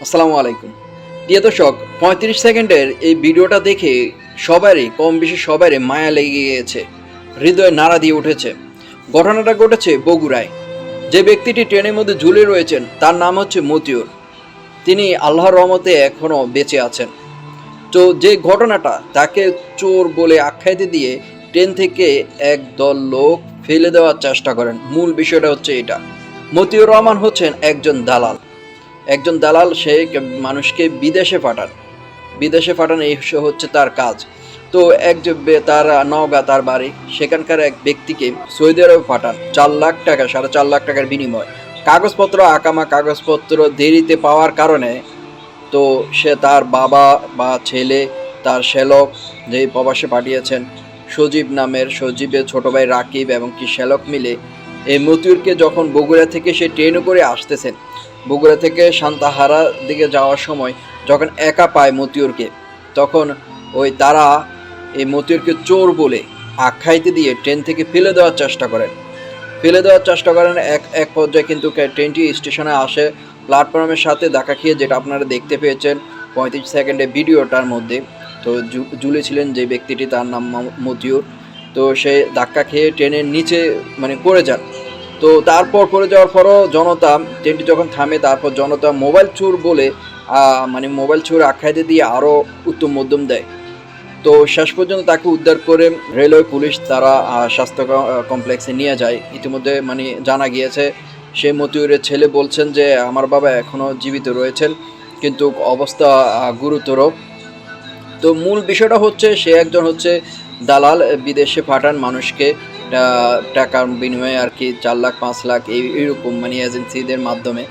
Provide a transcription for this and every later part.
আসসালামু আলাইকুম। প্রিয় দর্শক, ৩৫ সেকেন্ডের এই ভিডিওটা দেখে কম বেশি সবারই মায়া লেগে গিয়েছে, হৃদয়ে নাড়া দিয়ে উঠেছে। ঘটনাটা ঘটেছে বগুড়ায়। যে ব্যক্তিটি ট্রেনের মধ্যে ঝুলে রয়েছেন তার নাম হচ্ছে মতিউর। তিনি আল্লাহর রহমতে এখনও বেঁচে আছেন। তো যে ঘটনাটা, তাকে চোর বলে আখ্যায়িত দিয়ে ট্রেন থেকে একদল লোক ফেলে দেওয়ার চেষ্টা করেন। মূল বিষয়টা হচ্ছে এটা। মতিউর রহমান হচ্ছেন একজন দালাল। সে মানুষকে বিদেশে পাঠান, এই হচ্ছে তার কাজ। তো তার নওগাঁ তার বাড়ি, সেখানকার এক ব্যক্তিকে সৌদি আরবে পাঠান 4 লাখ টাকা, 4.5 লাখ টাকার বিনিময়। কাগজপত্র দেরিতে পাওয়ার কারণে তো সে তার বাবা বা ছেলে, তার শ্যালক, যে প্রবাসে পাঠিয়েছেন সজীবের ছোট ভাই রাকিব এবং কি শ্যালক মিলে এই মতিউরকে যখন বগুড়া থেকে সে ট্রেনে করে আসতেছেন, বগুড়া থেকে সান্তাহারা দিকে যাওয়ার সময় যখন একা পায় মতিউরকে, তখন তারা এই মতিউরকে চোর বলে আখ্যায়িত দিয়ে ট্রেন থেকে ফেলে দেওয়ার চেষ্টা করেন। এক পর্যায়ে কিন্তু ট্রেনটি স্টেশনে আসে, প্ল্যাটফর্মের সাথে ধাক্কা খেয়ে, যেটা আপনারা দেখতে পেয়েছেন ৩৫ সেকেন্ডের ভিডিওটার মধ্যে। তো ঝুলেছিলেন যে ব্যক্তিটি, তার নাম মতিউর। তো সে ধাক্কা খেয়ে ট্রেনের নিচে পড়ে যান। তো তারপর পড়ে যাওয়ার পরও ট্রেনটি যখন থামে, তারপর জনতা মোবাইল চোর বলে মোবাইল চোর আখ্যায়িত দিয়ে আরও উত্তম মধ্যম দেয়। তো শেষ পর্যন্ত তাকে উদ্ধার করে রেলওয়ে পুলিশ তারা স্বাস্থ্য কমপ্লেক্সে নিয়ে যায়। ইতিমধ্যে জানা গিয়েছে, সেই মতিউরের ছেলে বলছেন যে আমার বাবা এখনও জীবিত রয়েছেন, কিন্তু অবস্থা গুরুতর। তো মূল বিষয়টা হচ্ছে, সে একজন দালাল, বিদেশে পাঠান মানুষকে টাকার বিনিময়ে আর কি, 4 লাখ 5 লাখ এইরকম এজেন্সিদের মাধ্যমে।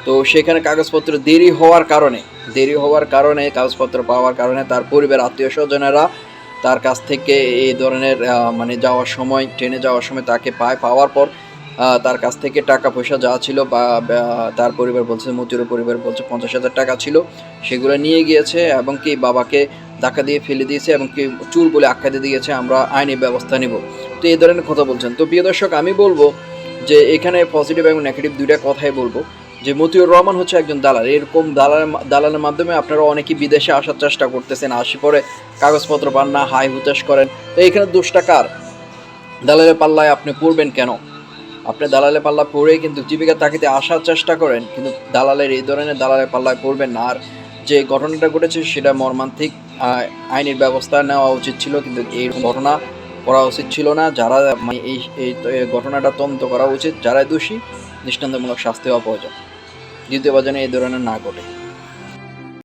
তো সেখানে কাগজপত্র দেরি হওয়ার কারণে কাগজপত্র পাওয়ার কারণে তার পরিবার, আত্মীয় স্বজনেরা তার কাছ থেকে এই ধরনের ট্রেনে যাওয়ার সময় তাকে পাওয়ার পর তার কাছ থেকে টাকা পয়সা যা ছিল বা তার পরিবার বলছে, মতিউরের পরিবার বলছে 50,000 টাকা ছিল, সেগুলো নিয়ে গিয়েছে এবং কি বাবাকে ধাক্কা দিয়ে ফেলে দিয়েছে এবং কি চুর বলে আখ্যা দিয়ে দিয়েছে, আমরা আইনি ব্যবস্থা নেব। তো এই ধরনের কথা বলছেন। তো প্রিয় দর্শক, আমি বলবো যে এখানে পজিটিভ এবং নেগেটিভ দুইটা কথাই বলবো। যে মতিউর রহমান হচ্ছে একজন দালাল। এরকম দালালের মাধ্যমে আপনারা অনেকেই বিদেশে আসার চেষ্টা করতেছেন, আসি পরে কাগজপত্র পান না, হাই হুতাশ করেন। তো এখানে দোষটা কার? দালালের পাল্লায় আপনি পড়বেন কেন? আপনি দালালের পাল্লা পড়ে কিন্তু জীবিকা তাকিতে আসার চেষ্টা করেন, কিন্তু এই ধরনের দালালের পাল্লায় পড়বেন না। আর যে ঘটনাটা ঘটেছে সেটা মর্মান্তিক। আইনের ব্যবস্থা নেওয়া উচিত ছিল, কিন্তু এই ঘটনা করা উচিত ছিল না। যারা এই ঘটনাটা তদন্ত করা উচিত, যারা দোষী দৃষ্টান্তমূলক শাস্তি হওয়া প্রয়োজন, দ্বিতীয়বার যেন এই ধরনের না ঘটে।